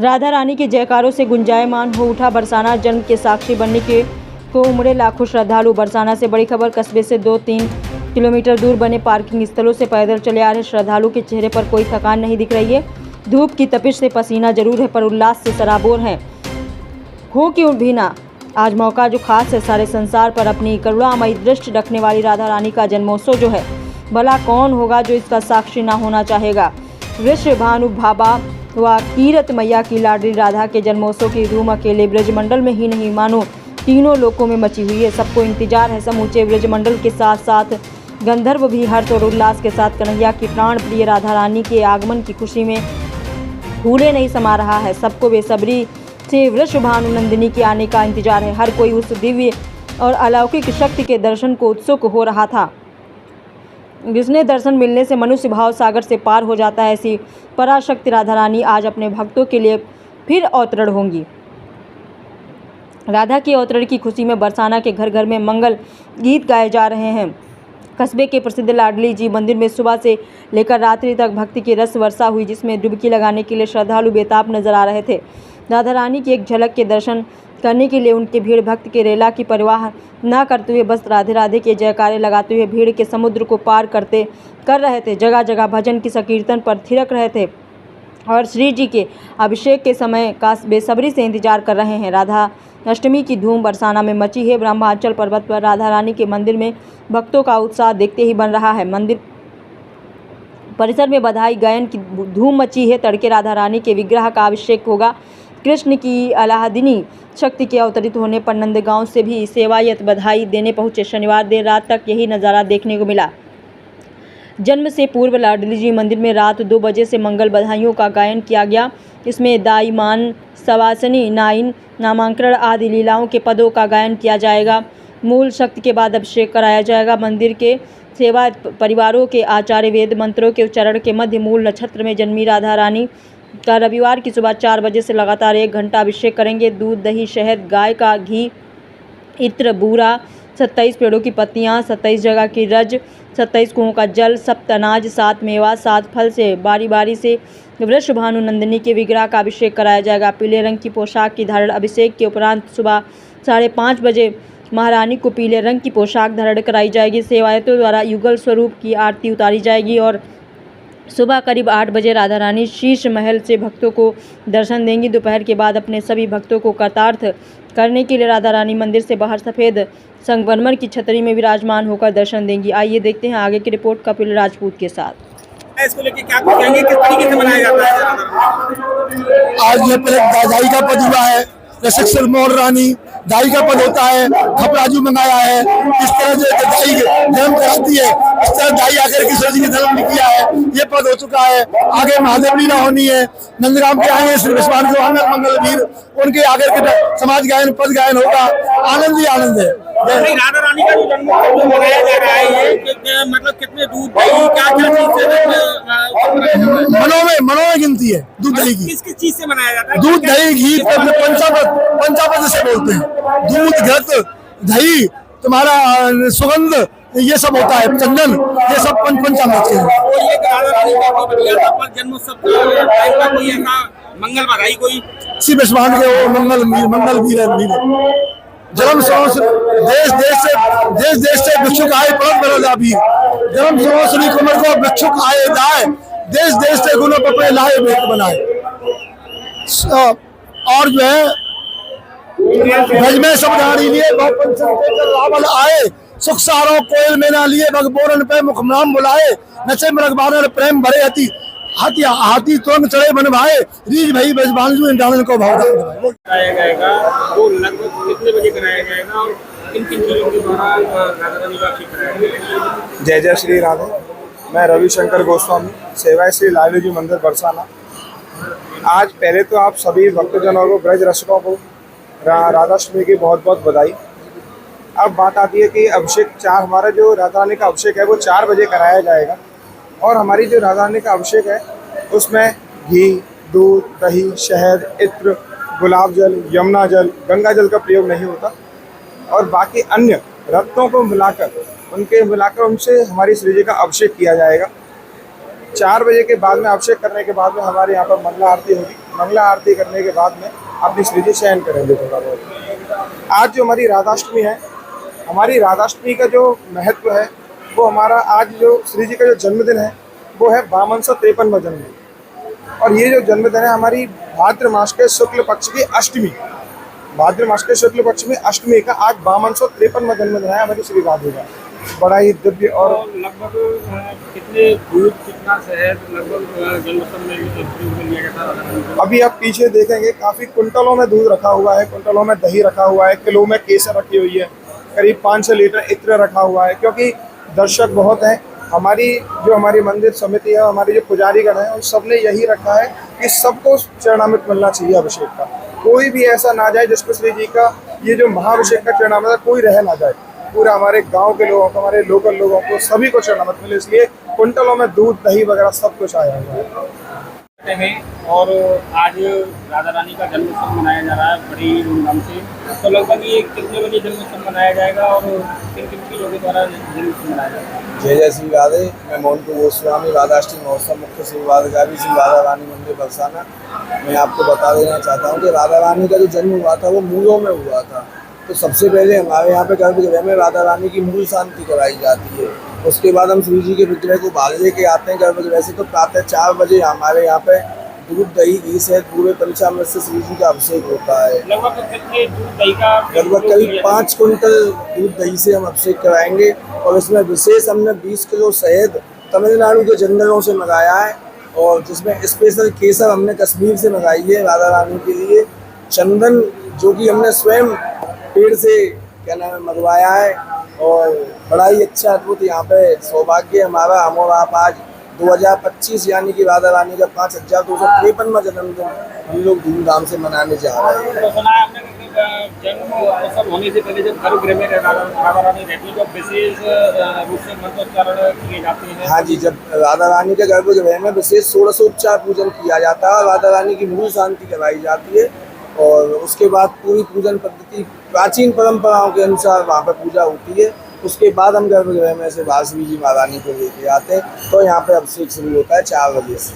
राधा रानी के जयकारों से गुंजायमान हो उठा बरसाना। जन्म के साक्षी बनने के को उमड़े लाखों श्रद्धालु। बरसाना से बड़ी खबर, कस्बे से 2-3 किलोमीटर दूर बने पार्किंग स्थलों से पैदल चले आ रहे श्रद्धालु के चेहरे पर कोई थकान नहीं दिख रही है। धूप की तपिश से पसीना जरूर है, पर उल्लास से सराबोर हैं। हो क्यों भी ना, आज मौका जो खास है, सारे संसार पर अपनी करुणामयी दृष्टि रखने वाली राधा रानी का जन्मोत्सव जो है, भला कौन होगा जो इसका साक्षी ना होना चाहेगा। वृषभानु भाबा व कीरत मैया की लाडली राधा के जन्मोत्सव की धूम अकेले ब्रजमंडल में ही नहीं, मानो तीनों लोकों में मची हुई है। सबको इंतजार है। समूचे ब्रजमंडल के साथ साथ गंधर्व भी हर्ष और उल्लास के साथ कन्हैया की प्राण प्रिय राधा रानी के आगमन की खुशी में फूले नहीं समा रहा है। सबको बेसब्री से वृषभानु नंदिनी के आने का इंतजार है। हर कोई उस दिव्य और अलौकिक शक्ति के दर्शन को उत्सुक हो रहा था, जिसने दर्शन मिलने से मनुष्य भाव सागर से पार हो जाता है। ऐसी पराशक्ति राधा रानी आज अपने भक्तों के लिए फिर अवतरण होंगी। राधा के अवतरण की खुशी में बरसाना के घर घर में मंगल गीत गाए जा रहे हैं। कस्बे के प्रसिद्ध लाडली जी मंदिर में सुबह से लेकर रात्रि तक भक्ति की रस वर्षा हुई, जिसमें डुबकी लगाने के लिए श्रद्धालु बेताब नजर आ रहे थे। राधा रानी की एक झलक के दर्शन करने के लिए उनके भीड़ भक्त के रेला की परवाह न करते हुए बस राधे राधे के जयकारे लगाते हुए भीड़ के समुद्र को पार कर रहे थे। जगह जगह भजन की संकीर्तन पर थिरक रहे थे और श्री जी के अभिषेक के समय का बेसब्री से इंतजार कर रहे हैं। राधा अष्टमी की धूम बरसाना में मची है। ब्रह्मांचल पर्वत पर राधा रानी के मंदिर में भक्तों का उत्साह देखते ही बन रहा है। मंदिर परिसर में बधाई गायन की धूम मची है। तड़के राधा रानी के विग्रह का अभिषेक होगा। कृष्ण की आह्लादिनी शक्ति के अवतरित होने पर नंदगांव से भी सेवायत बधाई देने पहुंचे। शनिवार देर रात तक यही नज़ारा देखने को मिला। जन्म से पूर्व लाडली जी मंदिर में रात 2 बजे से मंगल बधाइयों का गायन किया गया। इसमें दाईमान, सवासनी, नाइन, नामांकन आदि लीलाओं के पदों का गायन किया जाएगा। मूल शक्ति के बाद अभिषेक कराया जाएगा। मंदिर के सेवा परिवारों के आचार्य वेद मंत्रों के उच्चारण के मध्य मूल नक्षत्र में जन्मी राधा रानी का रविवार की सुबह 4 बजे से लगातार 1 घंटा अभिषेक करेंगे। दूध, दही, शहद, गाय का घी, इत्र, बूरा, 27 पेड़ों की पत्तियां, 27 जगह की रज, 27 कुओं का जल, 7 अनाज, 7 मेवा, 7 फल से बारी बारी से वृषभानु नंदिनी के विग्रह का अभिषेक कराया जाएगा। पीले रंग की पोशाक की धारण अभिषेक के उपरांत सुबह 5:30 बजे महारानी को पीले रंग की पोशाक धारण कराई जाएगी। सेवायतों द्वारा युगल स्वरूप की आरती उतारी जाएगी और सुबह करीब 8 बजे राधा रानी शीश महल से भक्तों को दर्शन देंगी। दोपहर के बाद अपने सभी भक्तों को कृतार्थ करने के लिए राधा रानी मंदिर से बाहर सफ़ेद संगमरमर की छतरी में विराजमान होकर दर्शन देंगी। आइए देखते हैं आगे की रिपोर्ट कपिल राजपूत के साथ। इसको लेके क्या कहेंगे, किस तरीके से मनाया जाता है? आज ये दाई का पद हुआ है। रसक्सर मोर रानी दाई का पद होता है। खपराजू मंगाया है। इस तरह से दाई जन्म कराती है, इस तरह दाई आकर कृष्ण जी ने जन्म किया है। ये पद हो चुका है। आगे महादेव लीला होनी है। नंदगाम के आगे श्री विश्वान मंगल वीर, उनके आगे के समाज गायन पद गायन होगा। आनंद ही आनंद है। राधा रानी का जो जन्मोत्सव मनाया जा रहा है, ये मतलब कितने दूध, दही, क्या चीज से मनों में गिनती है दूध दही की। किस चीज से मनाया जाता है? दूध, दही, घी, पंचामृत से बोलते हैं। दूध, घृत, दही, तुम्हारा सुगंध, ये सब होता है। चंदन, ये सब पंचामृत के हैं। तो ये राधा रानी का जन्मोत्सव का कोई ऐसा मंगल बधाई कोई श्री विश्वान के वो मंगल वीर जन्म देश से भिक्षुक आए परम बरोदा भी। जन्म श्री कुमार को भिक्षुक आए दाए, देश से गुणों पपड़े लाए भेंट बनाए। और जो है ब्रज में सब रानी लिए रावल आए, सुख सारो कोयल में ना लिए, बगबोरन पे मुख नाम बुलाए, नचे मृगबानर प्रेम भरे अति, हाथी तुरंत चढ़े बन भाई, रीज भई ब्रजबानजू इंद्रानन को भावदान कराया जाएगा। वो लगभग कितने बजे कराया जाएगा और किन चीजों के द्वारा राधा रानी का अभिषेक कराया जाएगा? जय जय श्री राधे। मैं रविशंकर गोस्वामी, सेवा श्री लाडली जी मंदिर बरसाना। आज पहले तो आप सभी भक्तजनों को, ब्रज रसिकों को राधाष्टमी की बहुत बहुत बधाई। अब बात आती है कि अभिषेक हमारा जो राधा रानी का अभिषेक है वो 4 बजे कराया जाएगा। और हमारी जो राधा रानी का अभिषेक है उसमें घी, दूध, दही, शहद, इत्र, गुलाब जल, यमुना जल, गंगा जल का प्रयोग नहीं होता। और बाकी अन्य रत्नों को मिलाकर उनसे हमारी श्री जी का अभिषेक किया जाएगा। 4 बजे के बाद में अभिषेक करने के बाद में हमारे यहाँ पर मंगला आरती होगी। मंगला आरती करने के बाद में अपनी श्री जी शयन करेंगे थोड़ा बहुत। आज जो हमारी राधाष्टमी है, हमारी राधाष्टमी का जो महत्व है वो हमारा आज जो श्री जी का जो जन्मदिन है वो है 5253वां जन्मदिन। और ये जो जन्मदिन है हमारी भाद्र मास के शुक्ल पक्ष की अष्टमी, भाद्र मास के शुक्ल पक्ष में अष्टमी का आज 5253वां जन्मदिन है हमारी श्री राधे का। बड़ा ही दिव्य और लगभग कितने दूध, कितना शहद लगभग जन्मोत्सव में प्रयोग में लिया गया था? अभी आप पीछे देखेंगे काफ़ी कुंटलों में दूध रखा हुआ है, कुंटलों में दही रखा हुआ है, किलो में केसर रखी हुई है, करीब 500 लीटर इत्र रखा हुआ है। क्योंकि दर्शक बहुत हैं, हमारी मंदिर समिति है, हमारे जो पुजारीगण हैं, उन सब ने यही रखा है कि सबको चरणामृत मिलना चाहिए अभिषेक का। कोई भी ऐसा ना जाए जिसको श्री जी का ये जो महाभिषेक का चरणामृत कोई रह ना जाए। पूरा हमारे गांव के लोगों को, हमारे लोकल लोगों को, सभी को चरणामृत मिले, इसलिए कुंटलों में दूध दही वगैरह सब कुछ आया हुआ है। और आज राधा रानी का जन्मोत्सव मनाया जा रहा है बड़ी धूमधाम से। तो लगभग ये कितने बजे जन्मोत्सव मनाया जाएगा और किन किन चीज़ों के द्वारा जन्मोत्सव मनाया जाएगा? जय जय श्री राधे। मैं मोहनपुर गोस्वामी राधाष्टमी महोत्सव मुख्य सेवाधिकारी श्री राधा रानी मंदिर बरसाना। मैं आपको बता देना चाहता हूँ कि राधा रानी का जो जन्म हुआ था वो मूलों में हुआ था। तो सबसे पहले हमारे यहाँ पे गर्भगृह में राधा रानी की मूल शांति कराई जाती है। उसके बाद हम श्री जी के विग्रह को बाहर लेके आते हैं गर्भगृह से। तो प्रातः 4 बजे हमारे यहाँ पे दूध दही घी से पूरे पंचामृत से श्री जी का अभिषेक होता है। लगभग कितने दूध दही का? लगभग करीब 5 कुंटल दूध दही से हम अभिषेक कराएंगे। और इसमें विशेष हमने 20 किलो शहद तमिलनाडु के जंगलों से मंगाया है, और जिसमें स्पेशल केसर हमने कश्मीर से मंगाई है राधा रानी के लिए। चंदन जो कि हमने स्वयं पेड़ से मंगवाया है। और बड़ा ही अच्छा अद्भुत यहाँ पे सौभाग्य हमारा, हम और आप आज 2025 यानी कि राधा रानी का 5253वां जन्मदिन हम लोग धूमधाम से मनाने जा रहे हैं। तो सुना है आपने जन्मोत्सव होने से पहले जब गर्भगृह में राधा रानी रहती है तो विशेष रूप से मंत्रोच्चारण किए जाते हैं? हाँ जी, जब राधा रानी के गर्भगृह में विशेष षोडशोपचार पूजन किया जाता है, राधा रानी की मूल शांति कराई जाती है। और उसके बाद पूरी पूजन पद्धति प्राचीन परंपराओं के अनुसार वहाँ पर पूजा होती है। उसके बाद हम गर्भगृह में से श्री जी महारानी को लेके आते हैं। तो यहाँ पे अभिषेक शुरू होता है 4 बजे से।